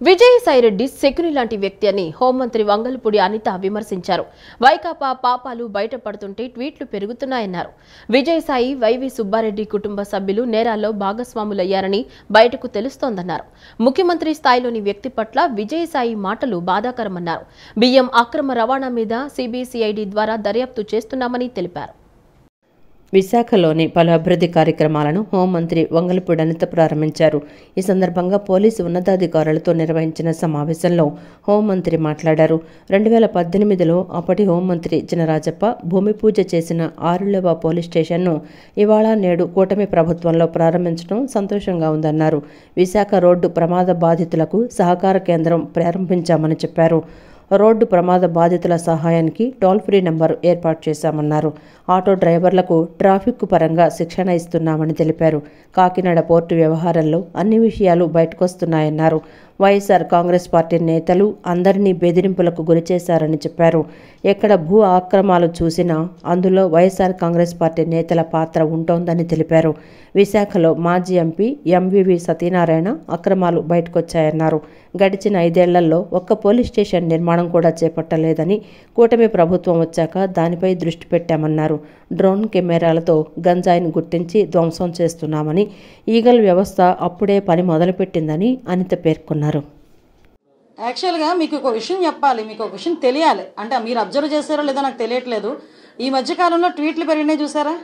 విజయసాయిరెడ్డి శకుని లాంటి వ్యక్తి అని హోంమంత్రి వంగలపూడి అనిత విమర్శించారు. వైకాపా పాపాలు బయటపడుతుంటే ట్వీట్లు పెరుగుతున్నాయన్నారు. విజయసాయి, వైవి సుబ్బారెడ్డి కుటుంబ సభ్యులు నేరాల్లో భాగస్వాములయ్యారని బయటకు తెలుస్తోందన్నారు. ముఖ్యమంత్రి స్థాయిలోని వ్యక్తి పట్ల విజయసాయి మాటలు బాధాకరమన్నారు. బియ్యం అక్రమ రవాణా మీద సిబిసిఐడి ద్వారా దర్యాప్తు చేస్తున్నామని తెలిపారు. విశాఖలోని పలు అభివృద్ధి కార్యక్రమాలను హోంమంత్రి వంగలపూడి అనిత ప్రారంభించారు. ఈ సందర్భంగా పోలీసు ఉన్నతాధికారులతో నిర్వహించిన సమావేశంలో హోంమంత్రి మాట్లాడారు. 2018లో అప్పటి హోంమంత్రి చినరాజప్ప భూమి పూజ చేసిన ఆరులవ పోలీస్ స్టేషన్ను ఇవాళ నేడు కూటమి ప్రభుత్వంలో ప్రారంభించడం సంతోషంగా ఉందన్నారు. విశాఖ రోడ్డు ప్రమాద బాధితులకు సహకార కేంద్రం ప్రారంభించామని చెప్పారు. రోడ్డు ప్రమాద బాధితుల సహాయానికి టోల్ ఫ్రీ నంబరు ఏర్పాటు చేశామన్నారు. ఆటో డ్రైవర్లకు ట్రాఫిక్ పరంగా శిక్షణ ఇస్తున్నామని తెలిపారు. కాకినాడ పోర్టు వ్యవహారంలో అన్ని విషయాలు బయటకొస్తున్నాయన్నారు. వైఎస్ఆర్ కాంగ్రెస్ పార్టీ నేతలు అందరినీ బెదిరింపులకు గురిచేశారని చెప్పారు. ఎక్కడ భూ ఆక్రమాలు చూసినా అందులో వైఎస్ఆర్ కాంగ్రెస్ పార్టీ నేతల పాత్ర ఉంటోందని తెలిపారు. విశాఖలో మాజీ ఎంపీ ఎంవివి సత్యనారాయణ అక్రమాలు బయటకొచ్చాయన్నారు. గడిచిన 5 ఏళ్లలో ఒక్క పోలీస్ స్టేషన్ నిర్మాణం కూడా చేపట్టలేదని, కూటమి ప్రభుత్వం వచ్చాక దానిపై దృష్టి పెట్టామన్నారు. డ్రోన్ కెమెరాలతో గంజాయిని గుర్తించి ధ్వంసం చేస్తున్నామని, ఈగల్ వ్యవస్థ అప్పుడే పని మొదలుపెట్టిందని అనిత పేర్కొన్నారు. యాక్చువల్గా మీకు ఒక విషయం చెప్పాలి, మీకు ఒక విషయం తెలియాలి. అంటే మీరు అబ్జర్వ్ చేశారో లేదో నాకు తెలియట్లేదు. ఈ మధ్యకాలంలో ట్వీట్లు పెరిగినాయి చూసారా?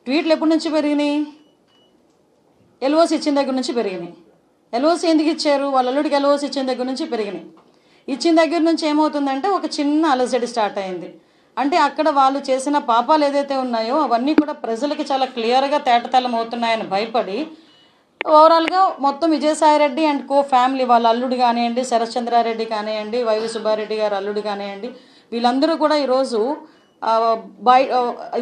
ట్వీట్లు ఎప్పటి నుంచి పెరిగినాయి? ఎల్ఓసి ఇచ్చిన దగ్గర నుంచి పెరిగినాయి. ఎల్ఓసి ఎందుకు ఇచ్చారు? వాళ్ళ అల్లుడికి ఎల్ఓసి ఇచ్చిన దగ్గర నుంచి పెరిగినాయి. ఇచ్చిన దగ్గర నుంచి ఏమవుతుందంటే ఒక చిన్న అలజడి స్టార్ట్ అయింది. అంటే అక్కడ వాళ్ళు చేసిన పాపాలు ఏదైతే ఉన్నాయో అవన్నీ కూడా ప్రజలకి చాలా క్లియర్గా తేటతెల్లం అవుతున్నాయని భయపడి ఓవరాల్గా మొత్తం విజయసాయిరెడ్డి అండ్ కో ఫ్యామిలీ వాళ్ళ అల్లుడు కానివ్వండి, శరత్చంద్రారెడ్డి కానివ్వండి, వైవి సుబ్బారెడ్డి గారు అల్లుడు కానివ్వండి, వీళ్ళందరూ కూడా ఈరోజు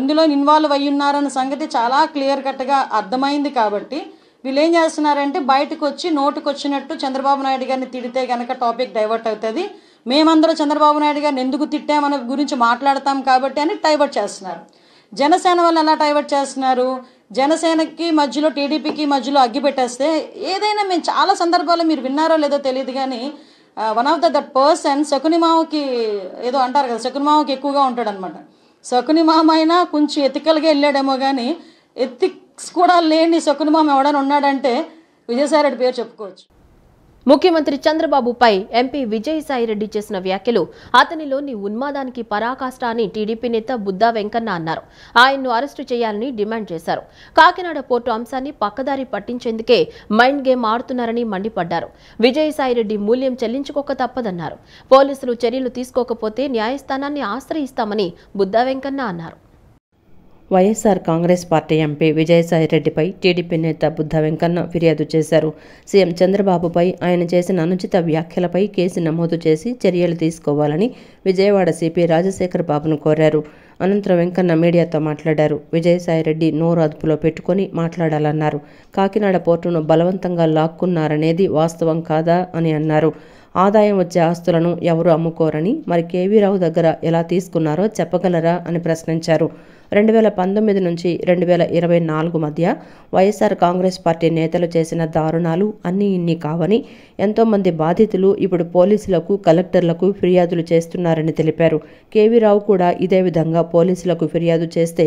ఇందులో ఇన్వాల్వ్ అయ్యి ఉన్నారన్న సంగతి చాలా క్లియర్ కట్గా అర్థమైంది. కాబట్టి వీళ్ళు ఏం చేస్తున్నారంటే బయటకు వచ్చి నోటుకొచ్చినట్టు చంద్రబాబు నాయుడు గారిని తిడితే కనుక టాపిక్ డైవర్ట్ అవుతుంది, మేమందరూ చంద్రబాబు నాయుడు గారిని ఎందుకు తిట్టామన్న గురించి మాట్లాడతాం కాబట్టి అని డైవర్ట్ చేస్తున్నారు. జనసేన వాళ్ళు ఎలా డైవర్ట్ చేస్తున్నారు? జనసేనకి మధ్యలో టీడీపీకి మధ్యలో అగ్గి పెట్టేస్తే ఏదైనా మేము చాలా సందర్భాల్లో మీరు విన్నారో లేదో తెలియదు కానీ one of that person Shakuni మామకి ఏదో అంటారు కదా, శకుని మామకి ఎక్కువగా ఉంటాడు అనమాట. శకుని మామ అయినా కొంచెం ఎథికల్గా వెళ్ళాడేమో కానీ ఎథిక్స్ కూడా లేని శకుని మామ ఎవడని ఉన్నాడంటే విజయసాయిరెడ్డి పేరు చెప్పుకోవచ్చు. ముఖ్యమంత్రి చంద్రబాబుపై ఎంపీ విజయసాయిరెడ్డి చేసిన వ్యాఖ్యలు అతనిలోని ఉన్మాదానికి పరాకాష్ట అని టీడీపీ నేత బుద్దా వెంకన్న అన్నారు. ఆయన్ను అరెస్టు చేయాలని డిమాండ్ చేశారు. కాకినాడ పోర్టు అంశాన్ని పక్కదారి పట్టించేందుకే మైండ్ గేమ్ ఆడుతున్నారని మండిపడ్డారు. విజయసాయిరెడ్డి మూల్యం చెల్లించుకోక తప్పదన్నారు. పోలీసులు చర్యలు తీసుకోకపోతే న్యాయస్థానాన్ని ఆశ్రయిస్తామని బుద్దా వెంకన్న అన్నారు. వైఎస్ఆర్ కాంగ్రెస్ పార్టీ ఎంపీ విజయసాయిరెడ్డిపై టీడీపీ నేత బుద్దా వెంకన్న ఫిర్యాదు చేశారు. సీఎం చంద్రబాబుపై ఆయన చేసిన అనుచిత వ్యాఖ్యలపై కేసు నమోదు చేసి చర్యలు తీసుకోవాలని విజయవాడ సిపి రాజశేఖర్ బాబును కోరారు. అనంతరం వెంకన్న మీడియాతో మాట్లాడారు. విజయసాయిరెడ్డి నోరు అదుపులో పెట్టుకుని మాట్లాడాలన్నారు. కాకినాడ పోర్టును బలవంతంగా లాక్కున్నారనేది వాస్తవం కాదా అని అన్నారు. ఆదాయం వచ్చే ఆస్తులను ఎవరు అమ్ముకోరని, మరి కేవీ రావు దగ్గర ఎలా తీసుకున్నారో చెప్పగలరా అని ప్రశ్నించారు. 2019 నుంచి 2024 మధ్య వైఎస్ఆర్ కాంగ్రెస్ పార్టీ నేతలు చేసిన దారుణాలు అన్నీ ఇన్ని కావని, ఎంతోమంది బాధితులు ఇప్పుడు పోలీసులకు, కలెక్టర్లకు ఫిర్యాదులు చేస్తున్నారని తెలిపారు. కేవీ రావు కూడా ఇదే విధంగా పోలీసులకు ఫిర్యాదు చేస్తే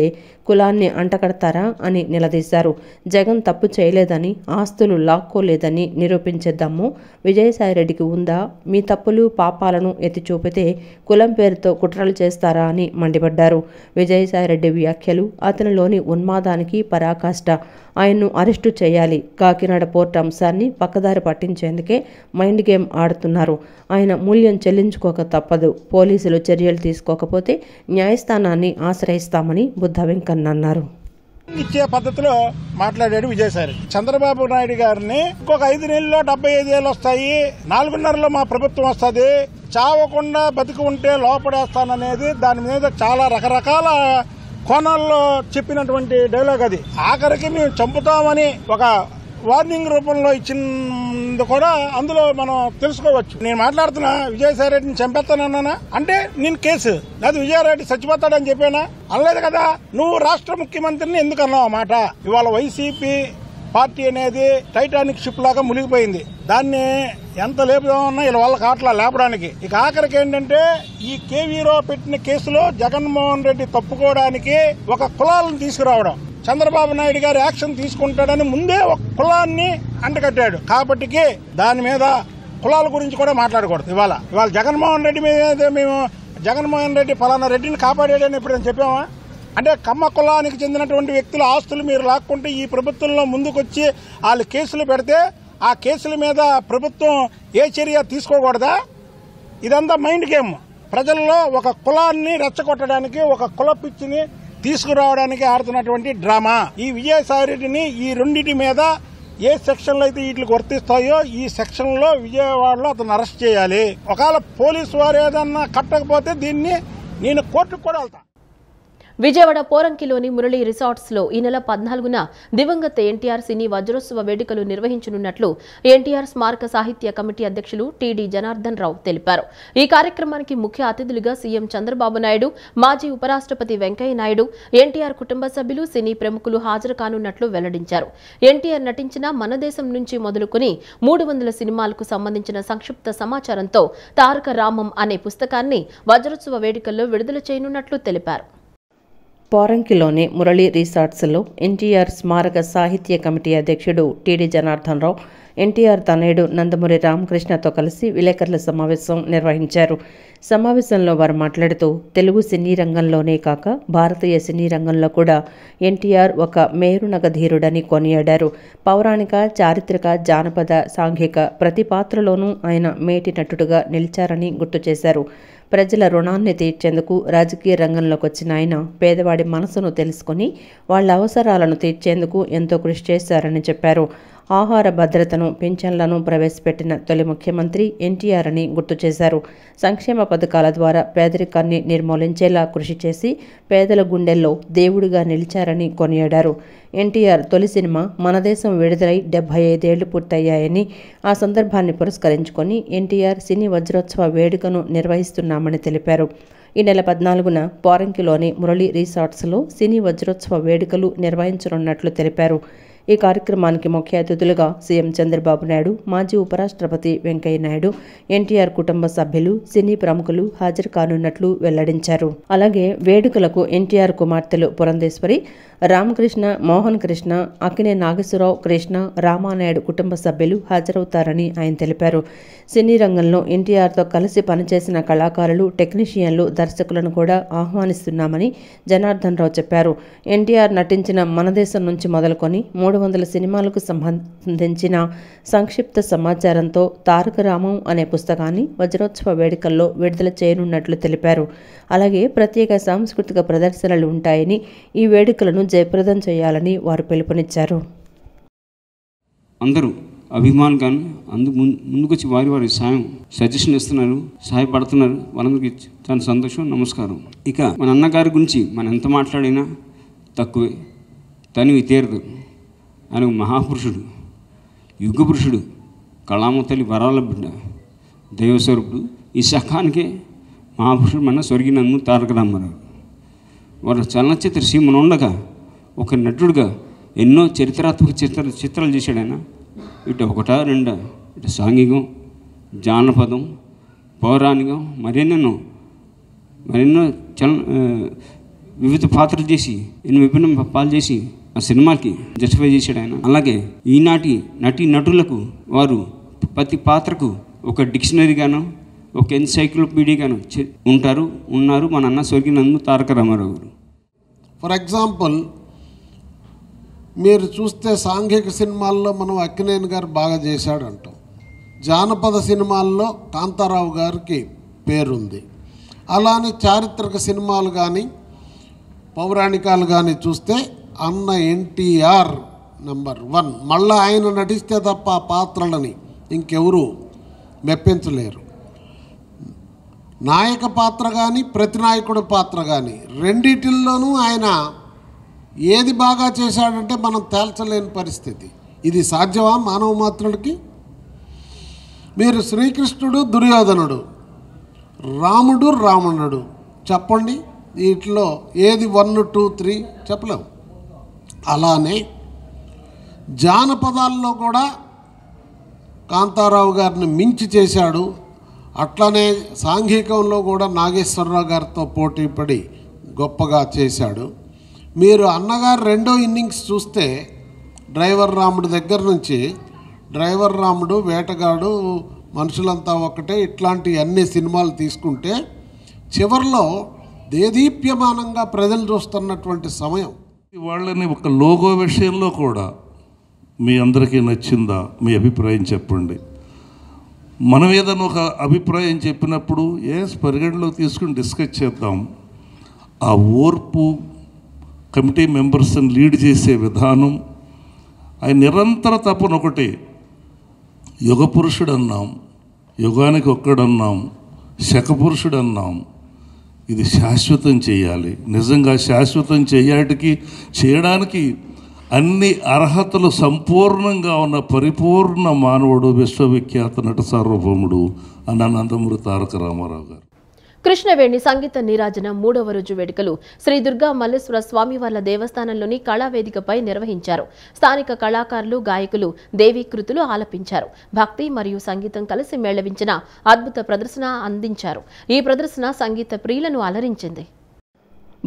కులాన్ని అంటకడతారా అని నిలదీశారు. జగన్ తప్పు చేయలేదని, ఆస్తులు లాక్కోలేదని నిరూపించే దమ్ము విజయసాయిరెడ్డికి ఉందా? మీ తప్పులు పాపాలను ఎత్తి చూపితే కులం పేరుతో కుట్రలు చేస్తారా అని మండిపడ్డారు. విజయసాయిరెడ్డి వ్యాఖ్యలు అతనిలోని ఉన్మాదానికి పరాకాష్ట. ఆయన్ను అరెస్టు చేయాలి. కాకినాడ పోర్టు అంశాన్ని పక్కదారి పట్టించేందుకే మైండ్ గేమ్ ఆడుతున్నారు. ఆయన మూల్యం చెల్లించుకోక తప్పదు. పోలీసులు చర్యలు తీసుకోకపోతే న్యాయస్థానాన్ని ఆశ్రయిస్తామని బుద్దా వెంకన్న అన్నారు. ఇచ్చే పద్ధతిలో మాట్లాడాడు విజయసాయిరెడ్డి. చంద్రబాబు నాయుడు గారిని ఇంకొక 5 నెలల్లో 75 ఏళ్ళు వస్తాయి, 4.5లో మా ప్రభుత్వం వస్తుంది, చావకుండా బతికి ఉంటే లోపడేస్తాననేది దాని మీద చాలా రకరకాల కోణాల్లో చెప్పినటువంటి డైలాగ్ అది. ఆఖరికి మేము చంపుతామని ఒక వార్నింగ్ రూపంలో ఇచ్చింది కూడా అందులో మనం తెలుసుకోవచ్చు. నేను మాట్లాడుతున్నా విజయసాయిరెడ్డిని చంపేస్తానన్నా అంటే నేను కేసు లేదు, విజయసాయిరెడ్డి చచ్చిపోతాడని చెప్పానా? అనలేదు కదా. నువ్వు రాష్ట్ర ముఖ్యమంత్రిని ఎందుకు అన్నావు ఆ మాట? ఇవాళ వైసీపీ పార్టీ అనేది టైటానిక్ షిప్ లాగా మునిగిపోయింది. దాన్ని ఎంత లేపుదామన్నా వీళ్ళ వల్ల కాట్లా లేపడానికి. ఇక ఆఖరికి ఏంటంటే ఈ కేవీరావు పెట్టిన కేసులో జగన్మోహన్ రెడ్డి తప్పుకోవడానికి ఒక కులాలను తీసుకురావడం, చంద్రబాబు నాయుడు గారు యాక్షన్ తీసుకుంటాడని ముందే ఒక కులాన్ని అంటగట్టాడు. కాబట్టి దాని మీద కులాల గురించి కూడా మాట్లాడకూడదు. ఇవాళ జగన్మోహన్ రెడ్డి మీద మేము జగన్మోహన్ రెడ్డి ఫలానా రెడ్డిని కాపాడాడని ఎప్పుడైనా చెప్పామా? అంటే కమ్మ కులానికి చెందినటువంటి వ్యక్తుల ఆస్తులు మీరు లాక్కుంటే ఈ ప్రభుత్వంలో ముందుకొచ్చి వాళ్ళు కేసులు పెడితే ఆ కేసుల మీద ప్రభుత్వం ఏ చర్య తీసుకోకూడదా? ఇదంతా మైండ్ గేమ్. ప్రజల్లో ఒక కులాన్ని రెచ్చగొట్టడానికి, ఒక కుల పిచ్చిని తీసుకురావడానికి ఆడుతున్నటువంటి డ్రామా. ఈ విజయసాయి రెడ్డిని ఈ రెండింటి మీద ఏ సెక్షన్లో అయితే వీటికి వర్తిస్తాయో ఈ సెక్షన్లో విజయవాడలో అతను అరెస్ట్ చేయాలి. ఒకవేళ పోలీసు వారు ఏదన్నా కట్టకపోతే దీన్ని నేను కోర్టుకు కూడా వెళ్తా. విజయవాడ పోరంకిలోని మురళి రిసార్ట్స్ లో ఈ నెల 14న దివంగత ఎన్టీఆర్ సినీ వజ్రోత్సవ వేడుకలు నిర్వహించనున్నట్లు ఎన్టీఆర్ స్మారక సాహిత్య కమిటీ అధ్యక్షులు టీడీ జనార్దన్ రావు తెలిపారు. ఈ కార్యక్రమానికి ముఖ్య అతిథులుగా సీఎం చంద్రబాబు నాయుడు, మాజీ ఉపరాష్ట్రపతి వెంకయ్య నాయుడు, ఎన్టీఆర్ కుటుంబ సభ్యులు, సినీ ప్రముఖులు హాజరు కానున్నట్లు వెల్లడించారు. ఎన్టీఆర్ నటించిన మన దేశం నుంచి మొదలుకొని 300 సినిమాలకు సంబంధించిన సంక్షిప్త సమాచారంతో తారక రామం అనే పుస్తకాన్ని వజ్రోత్సవ వేడుకల్లో విడుదల చేయనున్నట్లు తెలిపారు. పోరంకిలోని మురళి రిసార్ట్స్లో ఎన్టీఆర్ స్మారక సాహిత్య కమిటీ అధ్యక్షుడు టీడీ జనార్దన్ రావు, ఎన్టీఆర్ తనయుడు నందమూరి రామకృష్ణతో కలిసి విలేకరుల సమావేశం నిర్వహించారు. సమావేశంలో వారు మాట్లాడుతూ తెలుగు సినీ రంగంలోనే కాక భారతీయ సినీ రంగంలో కూడా ఎన్టీఆర్ ఒక మేరునగ ధీరుడని కొనియాడారు. పౌరాణిక, చారిత్రక, జానపద, సాంఘిక ప్రతి పాత్రలోనూ ఆయన మేటి నటుడుగా నిలిచారని గుర్తు చేశారు. ప్రజల రుణాన్ని తీర్చేందుకు రాజకీయ రంగంలోకి వచ్చిన ఆయన పేదవాడి మనసును తెలుసుకుని వాళ్ల అవసరాలను తీర్చేందుకు ఎంతో కృషి చేశారని చెప్పారు. ఆహార భద్రతను, పింఛన్లను ప్రవేశపెట్టిన తొలి ముఖ్యమంత్రి ఎన్టీఆర్ అని గుర్తు చేశారు. సంక్షేమ పథకాల ద్వారా పేదరికాన్ని నిర్మూలించేలా కృషి చేసి పేదల గుండెల్లో దేవుడిగా నిలిచారని కొనియాడారు. ఎన్టీఆర్ తొలి సినిమా మన దేశం విడుదలై 75 ఏళ్లు పూర్తయ్యాయని, ఆ సందర్భాన్ని పురస్కరించుకొని ఎన్టీఆర్ సినీ వజ్రోత్సవ వేడుకను నిర్వహిస్తున్నామని తెలిపారు. ఈ నెల 14న పోరంకిలోని మురళి రిసార్ట్స్లో సినీ వజ్రోత్సవ వేడుకలు నిర్వహించనున్నట్లు తెలిపారు. ఈ కార్యక్రమానికి ముఖ్య అతిథులుగా సీఎం చంద్రబాబు నాయుడు, మాజీ ఉపరాష్ట్రపతి వెంకయ్య నాయుడు, ఎన్టీఆర్ కుటుంబ సభ్యులు, సినీ ప్రముఖులు హాజరు కానున్నట్లు వెల్లడించారు. అలాగే వేడుకలకు ఎన్టీఆర్ కుమార్తెలు పురంధేశ్వరి, రామకృష్ణ, మోహన్ కృష్ణ, అక్కినే నాగేశ్వరరావు, కృష్ణ, రామానాయుడు కుటుంబ సభ్యులు హాజరవుతారని ఆయన తెలిపారు. సినీ రంగంలో ఎన్టీఆర్తో కలిసి పనిచేసిన కళాకారులు, టెక్నీషియన్లు, దర్శకులను కూడా ఆహ్వానిస్తున్నామని జనార్దన్ రావు చెప్పారు. ఎన్టీఆర్ నటించిన మన దేశం నుంచి మొదలుకొని 300 సినిమాలకు సంబంధించిన సంక్షిప్త సమాచారంతో తారక రామం అనే పుస్తకాన్ని వజ్రోత్సవ వేడుకల్లో విడుదల చేయనున్నట్లు తెలిపారు. అలాగే ప్రత్యేక సాంస్కృతిక ప్రదర్శనలు ఉంటాయని, ఈ వేడుకలను జయప్రదం చేయాలని వారు పిలుపునిచ్చారు. అందరూ అభిమానులు కానీ ముందుకొచ్చి వారి సజెషన్ ఇస్తున్నారు, సహాయపడుతున్నారు. వాళ్ళందరికీ చాలా సంతోషం, నమస్కారం. ఇక మన అన్నగారి గురించి మనం ఎంత మాట్లాడినా తక్కువే. తనివి తీరదు. ఆయన మహాపురుషుడు, యుగ పురుషుడు, కళామతల్లి వరాల బిడ్డ, దైవస్వరూపుడు. ఈ శకానికే మహాపురుషుడు మన స్వర్గీయ నందమూరి తారక రామారావు. వారు చలనచిత్ర సీమను ఉండగా ఒక నటుడుగా ఎన్నో చరిత్రాత్మక చిత్రాలు చేశాడు ఆయన. ఇటు ఒకటా రెండా, ఇటు సాంఘికం, జానపదం, పౌరాణికం, మరెన్నో వివిధ పాత్రలు చేసి విభిన్న పాలు చేసి ఆ సినిమాకి జస్టిఫై చేశాడు ఆయన. అలాగే ఈనాటి నటులకు వారు ప్రతి పాత్రకు ఒక డిక్షనరీగాను, ఒక ఎన్సైక్లోపీడియాగాను ఉన్నారు మన అన్న స్వర్గీయ నందమూరి తారక రామారావు గారు. ఫర్ ఎగ్జాంపుల్ మీరు చూస్తే సాంఘిక సినిమాల్లో మనం అక్కినేని గారు బాగా చేశాడు అంటాం. జానపద సినిమాల్లో కాంతారావు గారికి పేరుంది. అలానే చారిత్రక సినిమాలు కానీ పౌరాణికాలు కానీ చూస్తే అన్న ఎన్టీఆర్ నెంబర్ 1. మళ్ళీ ఆయన నటిస్తే తప్ప ఆ పాత్రలని ఇంకెవరు మెప్పించలేరు. నాయక పాత్ర కానీ ప్రతినాయకుడు పాత్ర కానీ రెండిటిల్లోనూ ఆయన ఏది బాగా చేశాడంటే మనం తేల్చలేని పరిస్థితి. ఇది సాధ్యమా మానవ మాత్రుడికి? మీరు శ్రీకృష్ణుడు, దుర్యోధనుడు, రాముడు, రావణుడు చెప్పండి, వీటిలో ఏది 1, 2, 3 చెప్పలేము. అలానే జానపదాల్లో కూడా కాంతారావు గారిని మించి చేశాడు. అట్లనే సాంఘికంలో కూడా నాగేశ్వరరావు గారితో పోటీపడి గొప్పగా చేశాడు. మీరు అన్నగారు రెండో ఇన్నింగ్స్ చూస్తే డ్రైవర్ రాముడు దగ్గర నుంచి డ్రైవర్ రాముడు, వేటగాడు, మనుషులంతా ఒకటే, ఇట్లాంటి అన్ని సినిమాలు తీసుకుంటే చివరిలో దేదీప్యమానంగా ప్రజలు చూస్తున్నటువంటి సమయం. వాళ్ళని ఒక లోగో విషయంలో కూడా మీ అందరికీ నచ్చిందా? మీ అభిప్రాయం చెప్పండి. మనం ఏదైనా ఒక అభిప్రాయం చెప్పినప్పుడు పరిగణలోకి తీసుకుని డిస్కస్ చేద్దాం. ఆ ఓర్పు, కమిటీ మెంబర్స్ని లీడ్ చేసే విధానం, ఆయన నిరంతర తపన ఒకటి, యుగ పురుషుడు అన్నాం, యుగానికి ఒక్కడన్నాం, శకపురుషుడు అన్నాం. ఇది శాశ్వతం చేయాలి. నిజంగా శాశ్వతం చేయడానికి అన్ని అర్హతలు సంపూర్ణంగా ఉన్న పరిపూర్ణ మానవుడు, విశ్వవిఖ్యాత నట సార్వభౌముడు అన్న నందమూరి తారక రామారావు గారు. కృష్ణవేణి సంగీత నీరాజన 3వ రోజు వేడుకలు శ్రీ దుర్గా మల్లేశ్వర స్వామివార్ల దేవస్థానంలోని కళావేదికపై నిర్వహించారు. స్థానిక కళాకారులు, గాయకులు దేవీకృతులు ఆలపించారు. భక్తి మరియు సంగీతం కలిసి మేళవించిన అద్భుత ప్రదర్శన అందించారు. ఈ ప్రదర్శన సంగీత ప్రియులను అలరించింది.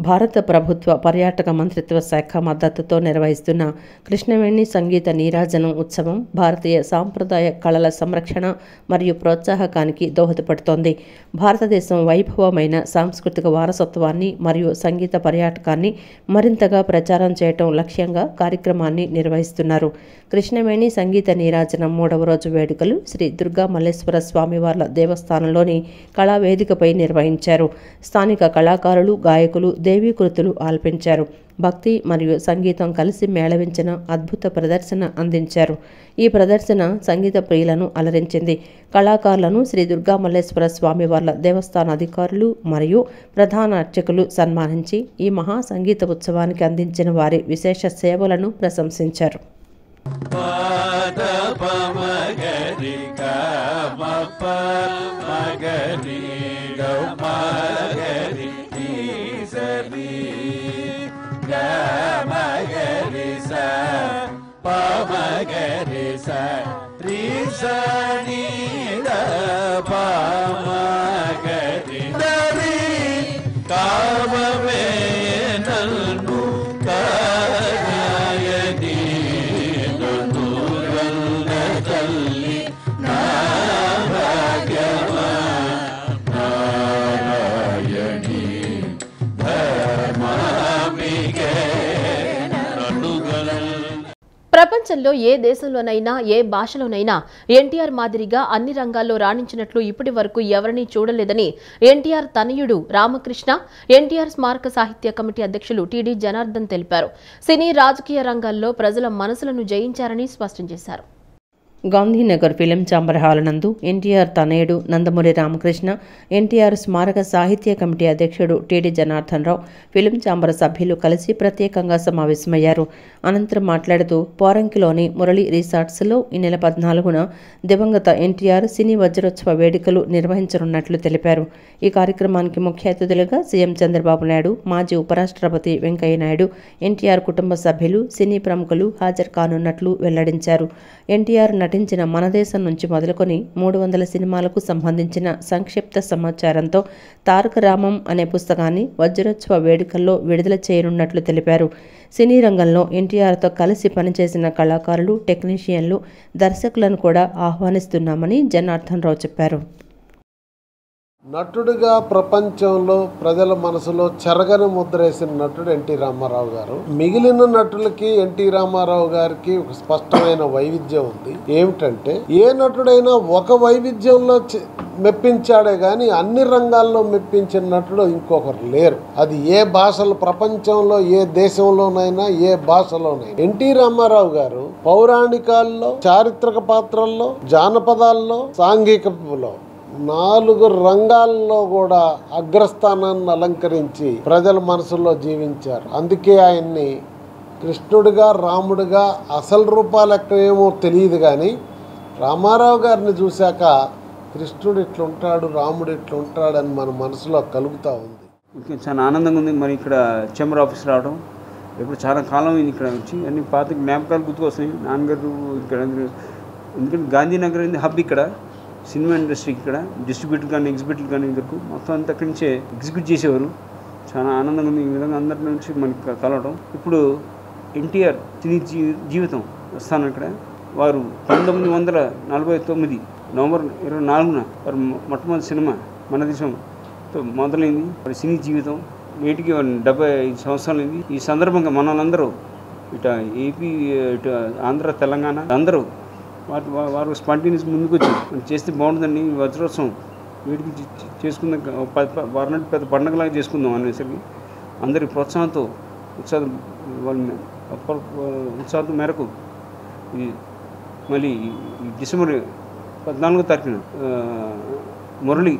భారత ప్రభుత్వ పర్యాటక మంత్రిత్వ శాఖ మద్దతుతో నిర్వహిస్తున్న కృష్ణవేణి సంగీత నీరాజనం ఉత్సవం భారతీయ సాంప్రదాయ కళల సంరక్షణ మరియు ప్రోత్సాహకానికి దోహదపడుతోంది. భారతదేశం వైభవమైన సాంస్కృతిక వారసత్వాన్ని మరియు సంగీత పర్యాటకాన్ని మరింతగా ప్రచారం చేయటం లక్ష్యంగా కార్యక్రమాన్ని నిర్వహిస్తున్నారు. కృష్ణవేణి సంగీత నీరాజనం 3వ రోజు వేడుకలు శ్రీ దుర్గా మల్లేశ్వర స్వామివార్ల దేవస్థానంలోని కళావేదికపై నిర్వహించారు. స్థానిక కళాకారులు, గాయకులు దేవీకృతులు ఆలపించారు. భక్తి మరియు సంగీతం కలిసి మేళవించిన అద్భుత ప్రదర్శన అందించారు. ఈ ప్రదర్శన సంగీత ప్రియులను అలరించింది. కళాకారులను శ్రీ దుర్గా మల్లేశ్వర స్వామివార్ల దేవస్థాన అధికారులు మరియు ప్రధాన అర్చకులు సన్మానించి ఈ మహా సంగీత ఉత్సవానికి అందించిన వారి విశేష సేవలను ప్రశంసించారు. ప్రపంచంలో ఏ దేశంలోనైనా ఏ భాషలోనైనా ఎన్టీఆర్ మాదిరిగా అన్ని రంగాల్లో రాణించినట్లు ఇప్పటి వరకు ఎవరినీ చూడలేదని ఎన్టీఆర్ తనయుడు రామకృష్ణ ఎన్టీఆర్ స్మారక సాహిత్య కమిటీ అధ్యక్షులు టీడీ జనార్దన్ తెలిపారు. సినీ, రాజకీయ రంగాల్లో ప్రజల మనసులను జయించారని స్పష్టం చేశారు. గాంధీనగర్ ఫిలిం ఛాంబర్ హాల్ నందు ఎన్టీఆర్ తనయుడు నందమూరి రామకృష్ణ, ఎన్టీఆర్ స్మారక సాహిత్య కమిటీ అధ్యక్షుడు TD Janardhan Rao, film chamber సభ్యులు కలిసి ప్రత్యేకంగా సమావేశమయ్యారు. అనంతరం మాట్లాడుతూ పోరంకిలోని మురళి రిసార్ట్స్లో ఈ నెల 14న దివంగత ఎన్టీఆర్ సినీ వజ్రోత్సవ వేడుకలు నిర్వహించనున్నట్లు తెలిపారు. ఈ కార్యక్రమానికి ముఖ్య అతిథులుగా సీఎం చంద్రబాబు నాయుడు, మాజీ ఉపరాష్ట్రపతి వెంకయ్యనాయుడు, ఎన్టీఆర్ కుటుంబ సభ్యులు, సినీ ప్రముఖులు హాజరు కానున్నట్లు వెల్లడించారు. ఎన్టీఆర్ నటించిన మన దేశం నుంచి మొదలుకొని 300 సినిమాలకు సంబంధించిన సంక్షిప్త సమాచారంతో తారక రామం అనే పుస్తకాన్ని వజ్రోత్సవ వేడుకల్లో విడుదల చేయనున్నట్లు తెలిపారు. సినీ రంగంలో ఎన్టీఆర్తో కలిసి పనిచేసిన కళాకారులు, టెక్నీషియన్లు, దర్శకులను కూడా ఆహ్వానిస్తున్నామని జనార్దన్ రావు చెప్పారు. నటుడిగా ప్రపంచంలో ప్రజల మనసులో చెరగని ముద్రేసిన నటుడు ఎన్టీ రామారావు గారు. మిగిలిన నటులకి ఎన్టీ రామారావు గారికి ఒక స్పష్టమైన వైవిధ్యం ఉంది. ఏమిటంటే ఏ నటుడైనా ఒక వైవిధ్యంలో మెప్పించాడే గాని అన్ని రంగాల్లో మెప్పించిన నటుడు ఇంకొకరు లేరు. అది ఏ భాషలో, ప్రపంచంలో ఏ దేశంలోనైనా ఏ భాషలోనైనా. ఎన్టీ రామారావు గారు పౌరాణికాల్లో, చారిత్రక పాత్రల్లో, జానపదాల్లో, సాంఘికలో 4 రంగాల్లో కూడా అగ్రస్థానాన్ని అలంకరించి ప్రజల మనసుల్లో జీవించారు. అందుకే ఆయన్ని కృష్ణుడిగా, రాముడిగా అసలు రూపాలు ఎక్కడేమో తెలియదు కానీ రామారావు గారిని చూశాక కృష్ణుడు ఇట్లుంటాడు, రాముడు ఇట్లుంటాడని మన మనసులో కలుగుతూ ఉంది. చాలా ఆనందంగా ఉంది మరి ఇక్కడ ఛాంబర్ ఆఫీస్ రావడం. ఇప్పుడు చాలా కాలం అయింది ఇక్కడ వచ్చి, అన్ని పాత జ్ఞాపకాలు గుర్తుకొస్తున్నాయి. నాన్నగారు ఇక్కడ ఎందుకంటే గాంధీనగర్ అయింది హబ్, ఇక్కడ సినిమా ఇండస్ట్రీకి ఇక్కడ డిస్ట్రిబ్యూటర్ కానీ ఎగ్జిబ్యూటర్ కానీ ఇద్దరు మొత్తం అంతా అక్కడి నుంచే ఎగ్జిక్యూట్ చేసేవారు. చాలా ఆనందంగా ఉంది ఈ విధంగా అందరి నుంచి మనకి కలవడం. ఇప్పుడు ఎన్టీఆర్ సినీ జీవితం వస్తాను ఇక్కడ. వారు 1949 నవంబర్ 24న వారు మొట్టమొదటి సినిమా మన దేశంతో మొదలైంది. వారి సినీ జీవితం నేటికి 75 సంవత్సరాలైంది. ఈ సందర్భంగా మనలందరూ ఇటు ఏపీ, ఇటు ఆంధ్ర, తెలంగాణ అందరూ వారు స్పాంటేనియస్ ముందుకు వచ్చి చేస్తే బాగుంటుందని వజ్రోత్సవం వీటికి చేసుకుందాం, వారిని పెద్ద పండుగలాగా చేసుకుందాం అనేసరికి అందరి ప్రోత్సాహంతో ఉత్సాహం మేరకు ఈ మళ్ళీ డిసెంబర్ 14వ తారీఖున మురళి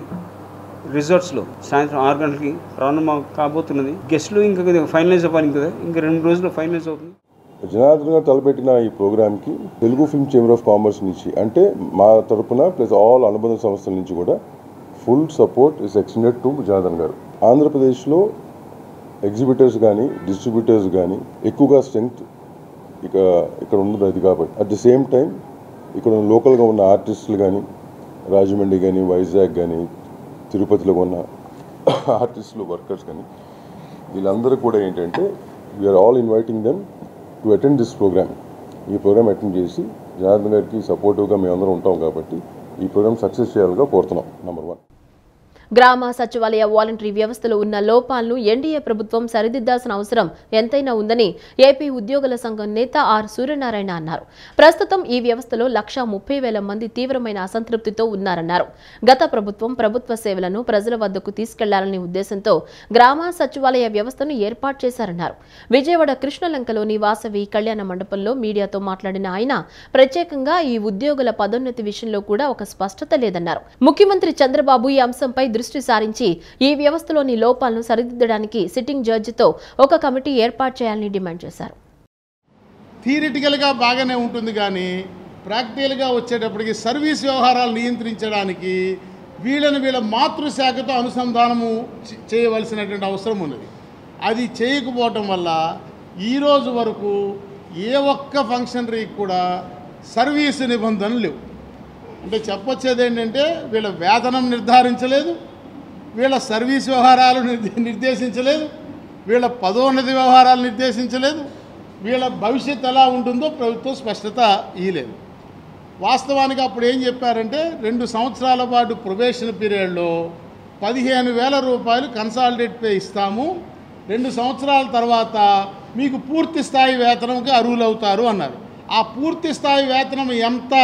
రిసార్ట్స్లో సాయంత్రం 6 గంటలకి ప్రారంభం కాబోతున్నది. గెస్ట్లు ఇంకా ఫైనలైజ్ అవ్వాలి కదా, ఇంకా 2 రోజుల్లో ఫైనలైజ్ అవుతుంది. జనార్దన్ గారు తలపెట్టిన ఈ ప్రోగ్రామ్కి Telugu film chamber of commerce నుంచి అంటే మా తరపున ప్లస్ ఆల్ అనుబంధ సంస్థల నుంచి కూడా full support is extended to Janardhan గారు. ఆంధ్రప్రదేశ్లో ఎగ్జిబిటర్స్ కానీ డిస్ట్రిబ్యూటర్స్ కానీ ఎక్కువగా స్ట్రెంగ్త్ ఇక్కడ ఉన్నది అది కాబట్టి అట్ ది సేమ్ టైం ఇక్కడ లోకల్గా ఉన్న ఆర్టిస్టులు కానీ రాజమండ్రి కానీ వైజాగ్ కానీ తిరుపతిలో ఉన్న ఆర్టిస్టులు వర్కర్స్ కానీ వీళ్ళందరూ కూడా ఏంటంటే we are all inviting them to attend this program. ఈ ప్రోగ్రామ్ అటెండ్ చేసి జనార్దన్ గారికి సపోర్టివ్గా మేమందరం ఉంటాం కాబట్టి ఈ ప్రోగ్రామ్ సక్సెస్ చేయాలిగా కోరుతున్నాం. నెంబర్ 1. గ్రామ సచివాలయ వాలంటరీ వ్యవస్థలో ఉన్న లోపాలను ఎన్డీఏ ప్రభుత్వం సరిదిద్దాల్సిన అవసరం ఎంతైనా ఉందని ఏపీ ఉద్యోగుల సంఘం నేత ఆర్ సూర్యనారాయణ అన్నారు. ప్రస్తుతం ఈ వ్యవస్థలో 1,30,000 మంది తీవ్రమైన అసంతృప్తితో ఉన్నారన్నారు. గత ప్రభుత్వం ప్రభుత్వ సేవలను ప్రజల వద్దకు తీసుకెళ్లాలనే ఉద్దేశంతో గ్రామ సచివాలయ వ్యవస్థను ఏర్పాటు చేశారన్నారు. విజయవాడ కృష్ణలంకలోని వాసవి కళ్యాణ మండపంలో మీడియాతో మాట్లాడిన ఆయన ప్రత్యేకంగా ఈ ఉద్యోగుల పదోన్నతి విషయంలో కూడా ఒక స్పష్టత లేదన్నారు. ముఖ్యమంత్రి చంద్రబాబు ఈ అంశంపై దృష్టి సారించి ఈ వ్యవస్థలోని లోపాలను సరిదిద్దడానికి సిట్టింగ్ జడ్జితో ఒక కమిటీ ఏర్పాటు చేయాలని డిమాండ్ చేశారు. థియరిటికల్గా బాగానే ఉంటుంది కానీ ప్రాక్టికల్గా వచ్చేటప్పటికి సర్వీస్ వ్యవహారాలు నియంత్రించడానికి వీళ్ళ మాతృశాఖతో అనుసంధానము చేయవలసినటువంటి అవసరం ఉన్నది. అది చేయకపోవటం వల్ల ఈరోజు వరకు ఏ ఒక్క ఫంక్షనరీకి కూడా సర్వీసు నిబంధనలు లేవు. అంటే చెప్పొచ్చేది ఏంటంటే వీళ్ళ వేతనం నిర్ధారించలేదు, వీళ్ళ సర్వీస్ వ్యవహారాలు నిర్దేశించలేదు, వీళ్ళ పదోన్నతి వ్యవహారాలు నిర్దేశించలేదు, వీళ్ళ భవిష్యత్తు ఎలా ఉంటుందో ప్రభుత్వం స్పష్టత ఇవ్వలేదు. వాస్తవానికి అప్పుడు ఏం చెప్పారంటే 2 సంవత్సరాల పాటు ప్రొబేషన్ పీరియడ్లో 15,000 రూపాయలు కన్సాలిడేట్ పే ఇస్తాము, 2 సంవత్సరాల తర్వాత మీకు పూర్తి స్థాయి వేతనంకి అర్హులవుతారు అన్నారు. ఆ పూర్తి స్థాయి వేతనం ఎంత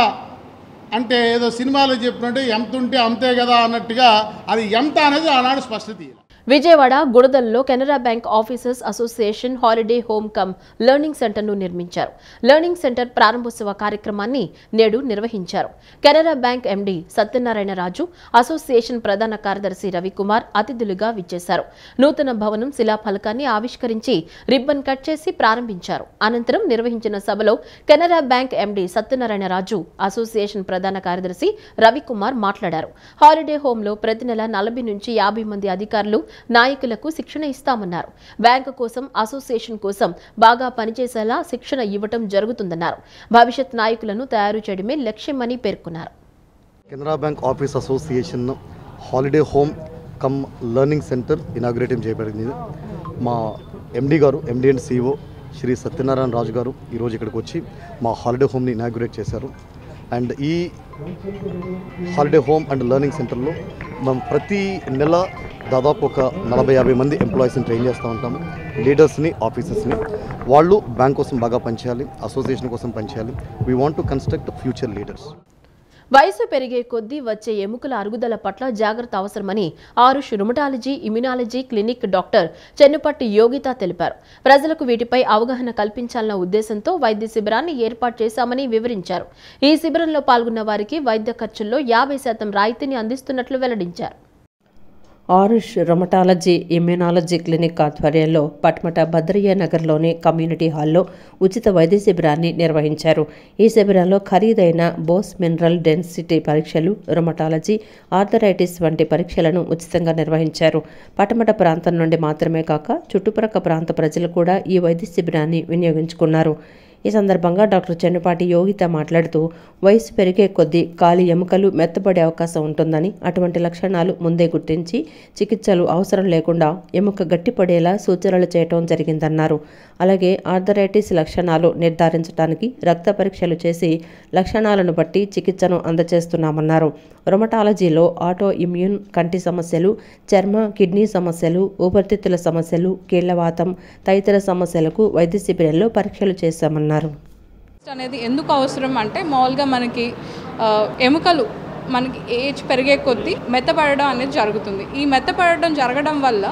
అంటే ఏదో సినిమాలో చెప్పినట్టు ఎంత ఉంటే అంతే కదా అన్నట్టుగా అది ఎంత అనేది ఆనాడు స్పష్టత. విజయవాడ గుడదల్లో Canara bank officers association holiday home cum learning సెంటర్ను నిర్మించారు. లెర్నింగ్ సెంటర్ ప్రారంభోత్సవ కార్యక్రమాన్ని నేడు నిర్వహించారు. Canara bank MD Satyanarayana Raju, association ప్రధాన కార్యదర్శి రవికుమార్ అతిథులుగా విచ్చేశారు. నూతన భవనం శిలాఫలకాన్ని ఆవిష్కరించి రిబ్బన్ కట్ చేసి ప్రారంభించారు. అనంతరం నిర్వహించిన సభలో Canara bank MD Satyanarayana Raju, association ప్రధాన కార్యదర్శి రవికుమార్ మాట్లాడారు. హాలిడే హోంలో ప్రతి నెల 40 నుంచి 50 మంది అధికారులు నాయకులకు శిక్షణ ఇస్తామన్నారు. బ్యాంకు కోసం, అసోసియేషన్ కోసం బాగా పనిచేసేలా శిక్షణ ఇవ్వటం జరుగుతుందన్నారు. భవిష్యత్ నాయకులను తయారు చేయడమే లక్ష్యమని పేర్కొన్నారు. Canara bank office association holiday home cum learning centre inaugurate చేయబడింది. మా MD and CEO Shri Satyanarayana Raju garu ఈరోజు ఇక్కడికి వచ్చి మా హాలిడే హోమ్ని ఇనాగ్రేట్ చేశారు. అండ్ ఈ హాలిడే హోమ్ అండ్ లెర్నింగ్ సెంటర్లో మనం ప్రతి నెల దాదాపు ఒక 40-50 మంది ఎంప్లాయీస్ని ట్రైన్ చేస్తూ ఉంటాము. లీడర్స్ని, ఆఫీసర్స్ని. వాళ్ళు బ్యాంక్ కోసం బాగా పనిచేయాలి, అసోసియేషన్ కోసం పనిచేయాలి. We want to construct future leaders. వయసు పెరిగే కొద్దీ వచ్చే ఎముకల అరుగుదల పట్ల జాగ్రత్త అవసరమని Aarush rheumatology immunology clinic doctor Chennupatti Yogitha తెలిపారు. ప్రజలకు వీటిపై అవగాహన కల్పించాలన్న ఉద్దేశంతో వైద్య శిబిరాన్ని ఏర్పాటు చేశామని వివరించారు. ఈ శిబిరంలో పాల్గొన్న వారికి వైద్య ఖర్చుల్లో 50% రాయితీని అందిస్తున్నట్లు వెల్లడించారు. ఆరుష్ రొమటాలజీ ఇమ్యూనాలజీ క్లినిక్ ఆధ్వర్యంలో పట్మట భద్రయ్య నగర్లోని కమ్యూనిటీ హాల్లో ఉచిత వైద్య శిబిరాన్ని నిర్వహించారు. ఈ శిబిరంలో ఖరీదైన బోస్ మినరల్ డెన్సిటీ పరీక్షలు, రొమటాలజీ, ఆర్థరైటిస్ వంటి పరీక్షలను ఉచితంగా నిర్వహించారు. పటమట ప్రాంతం నుండి మాత్రమే కాక చుట్టుప్రక్క ప్రాంత ప్రజలు కూడా ఈ వైద్య శిబిరాన్ని వినియోగించుకున్నారు. ఈ సందర్భంగా డాక్టర్ చెన్నుపాటి యోగిత మాట్లాడుతూ వయసు పెరిగే కొద్దీ కాలి ఎముకలు మెత్తబడే అవకాశం ఉంటుందని, అటువంటి లక్షణాలు ముందే గుర్తించి చికిత్సలు అవసరం లేకుండా ఎముక గట్టిపడేలా సూచనలు చేయటం జరిగిందన్నారు. అలాగే ఆర్థరైటిస్ లక్షణాలు నిర్ధారించడానికి రక్త పరీక్షలు చేసి లక్షణాలను బట్టి చికిత్సను అందజేస్తున్నామన్నారు. రొమటాలజీలో ఆటో ఇమ్యూన్, కంటి సమస్యలు, చర్మ, కిడ్నీ సమస్యలు, ఊపిరితిత్తుల సమస్యలు, కీళ్లవాతం తదితర సమస్యలకు వైద్య శిబిరంలో పరీక్షలు చేశామన్నారు. అనేది ఎందుకు అవసరం అంటే మామూలుగా మనకి ఎముకలు మనకి ఏజ్ పెరిగే కొద్దీ మెత్తపడడం అనేది జరుగుతుంది. ఈ మెత్తపడడం జరగడం వల్ల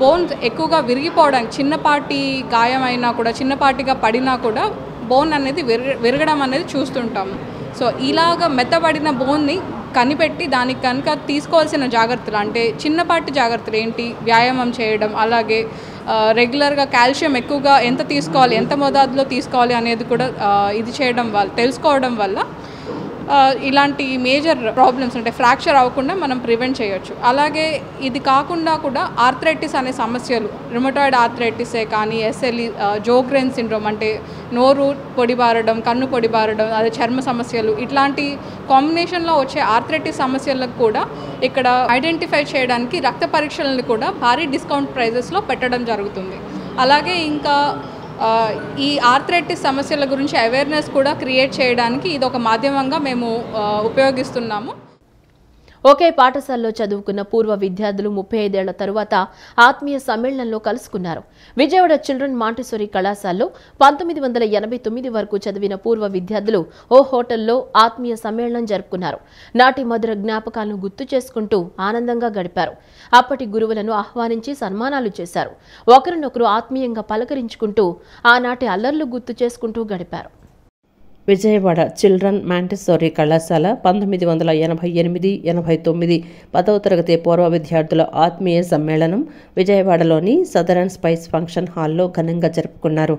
బోన్స్ ఎక్కువగా విరిగిపోవడానికి, చిన్నపాటి గాయమైనా కూడా, చిన్నపాటిగా పడినా కూడా బోన్ అనేది విరగడం అనేది చూస్తుంటాము. సో ఇలాగ మెత్తబడిన బోన్ని కనిపెట్టి దానికి కనుక తీసుకోవాల్సిన జాగ్రత్తలు అంటే చిన్నపాటి జాగ్రత్తలు ఏంటి, వ్యాయామం చేయడం, అలాగే రెగ్యులర్గా కాల్షియం ఎక్కువగా ఎంత తీసుకోవాలి, ఎంత మోతాదులో తీసుకోవాలి అనేది కూడా ఇది చేయడం వల్ల, తెలుసుకోవడం వల్ల ఇలాంటి మేజర్ ప్రాబ్లమ్స్ అంటే ఫ్రాక్చర్ అవ్వకుండా మనం ప్రివెంట్ చేయొచ్చు. అలాగే ఇది కాకుండా కూడా ఆర్థరైటిస్ అనే సమస్యలు, రుమటాయిడ్ ఆర్థరైటిసే కానీ ఎస్ఎల్ఈ, జోగ్రెన్ సిండ్రోమ్ అంటే నోరు పొడిబారడం, కన్ను పొడిబారడం, అదే చర్మ సమస్యలు, ఇట్లాంటి కాంబినేషన్లో వచ్చే ఆర్థరైటిస్ సమస్యలకు కూడా ఇక్కడ ఐడెంటిఫై చేయడానికి రక్త పరీక్షలను కూడా భారీ డిస్కౌంట్ ప్రైజెస్లో పెట్టడం జరుగుతుంది. అలాగే ఇంకా ఈ ఆర్థరైటిస్ సమస్యల గురించి అవేర్నెస్ కూడా క్రియేట్ చేయడానికి ఇది ఒక మాధ్యమంగా మేము ఉపయోగిస్తున్నాము. ఒకే పాఠశాలలో చదువుకున్న పూర్వ విద్యార్థులు 35 ఏళ్ల తరువాత ఆత్మీయ సమ్మేళనంలో కలుసుకున్నారు. విజయవాడ చిల్డ్రన్ మాంటిసోరీ కళాశాలలో 1989 వరకు చదివిన పూర్వ విద్యార్థులు ఓ హోటల్లో ఆత్మీయ సమ్మేళనం జరుపుకున్నారు. నాటి మధుర జ్ఞాపకాలను గుర్తు చేసుకుంటూ ఆనందంగా గడిపారు. అప్పటి గురువులను ఆహ్వానించి సన్మానాలు చేశారు. ఒకరినొకరు ఆత్మీయంగా పలకరించుకుంటూ ఆనాటి అల్లర్లు గుర్తు చేసుకుంటూ గడిపారు. విజయవాడ చిల్డ్రన్ మాంటిసోరీ కళాశాల 1988-89 10వ తరగతి పూర్వ విద్యార్థుల ఆత్మీయ సమ్మేళనం విజయవాడలోని సదరన్ స్పైస్ ఫంక్షన్ హాల్లో ఘనంగా జరుపుకున్నారు.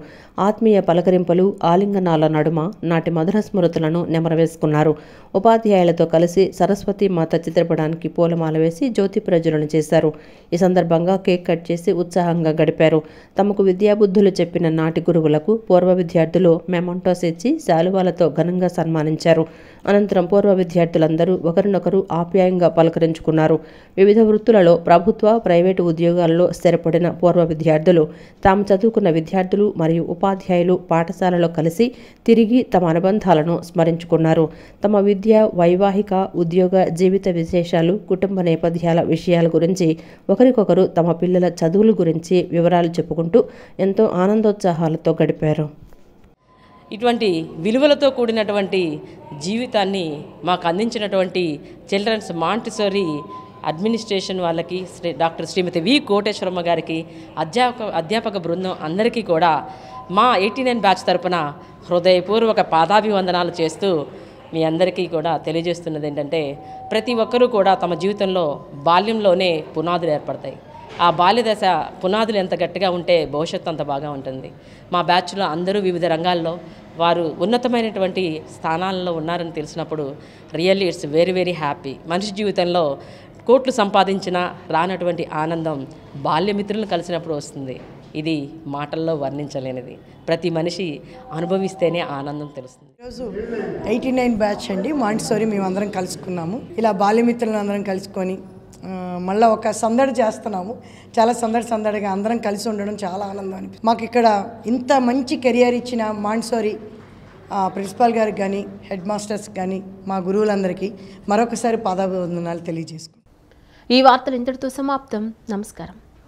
ఆత్మీయ పలకరింపులు, ఆలింగనాల నడుమ నాటి మధుర స్మృతులను నెమరవేసుకున్నారు. ఉపాధ్యాయులతో కలిసి సరస్వతి మాత చిత్రపటానికి పూలమాల వేసి జ్యోతి ప్రజ్వలన చేశారు. ఈ సందర్భంగా కేక్ కట్ చేసి ఉత్సాహంగా గడిపారు. తమకు విద్యాబుద్ధులు చెప్పిన నాటి గురువులకు పూర్వ విద్యార్థులు మెమంటోస్ ఇచ్చి శాలువాలతో ఘనంగా సన్మానించారు. అనంతరం పూర్వ విద్యార్థులందరూ ఒకరినొకరు ఆప్యాయంగా పలకరించుకున్నారు. వివిధ వృత్తులలో ప్రభుత్వ, ప్రైవేటు ఉద్యోగాల్లో స్థిరపడిన పూర్వ విద్యార్థులు తాము చదువుకున్న విద్యార్థులు మరియు ఉపాధ్యాయులు పాఠశాలలో కలిసి తిరిగి తమ అనుబంధాలను స్మరించుకున్నారు. తమ విద్య, వైవాహిక, ఉద్యోగ, జీవిత విశేషాలు, కుటుంబ నేపథ్యాల విషయాల గురించి ఒకరికొకరు తమ పిల్లల చదువుల గురించి వివరాలు చెప్పుకుంటూ ఎంతో ఆనందోత్సాహాలతో గడిపారు. ఇటువంటి విలువలతో కూడినటువంటి జీవితాన్ని మాకు అందించినటువంటి చిల్డ్రన్స్ మాంటిసోరీ అడ్మినిస్ట్రేషన్ వాళ్ళకి, డాక్టర్ శ్రీమతి వి కోటేశ్వరమ్మ గారికి, అధ్యాపక బృందం అందరికీ కూడా మా 89 బ్యాచ్ తరపున హృదయపూర్వక పాదాభివందనాలు చేస్తూ మీ అందరికీ కూడా తెలియజేస్తున్నది ఏంటంటే, ప్రతి ఒక్కరూ కూడా తమ జీవితంలో బాల్యంలోనే పునాదులు ఏర్పడతాయి. ఆ బాల్యదశ పునాదులు ఎంత గట్టిగా ఉంటే భవిష్యత్తు అంత బాగా ఉంటుంది. మా బ్యాచ్లో అందరూ వివిధ రంగాల్లో వారు ఉన్నతమైనటువంటి స్థానాల్లో ఉన్నారని తెలిసినప్పుడు really it's very very happy. మనిషి జీవితంలో కోట్లు సంపాదించినా రానటువంటి ఆనందం బాల్యమిత్రులను కలిసినప్పుడు వస్తుంది. ఇది మాటల్లో వర్ణించలేనిది. ప్రతి మనిషి అనుభవిస్తేనే ఆనందం తెలుస్తుంది. ఈరోజు 89 బ్యాచ్ అండి మాంటిసోరీ మేమందరం కలుసుకున్నాము. ఇలా బాల్యమిత్రులను అందరం కలుసుకొని మళ్ళీ ఒక సందడి చేస్తున్నాము. చాలా సందడిగా అందరం కలిసి ఉండడం చాలా ఆనందం అనిపిస్తుంది. మాకు ఇక్కడ ఇంత మంచి కెరియర్ ఇచ్చిన మాంటిసోరీ ప్రిన్సిపాల్ గారికి కానీ, హెడ్ మాస్టర్స్ కానీ, మా గురువులందరికీ మరొకసారి పాదాభివందనాలు తెలియజేసుకుంటాం. ఈ వార్తలు ఇంతటితో సమాప్తం. నమస్కారం.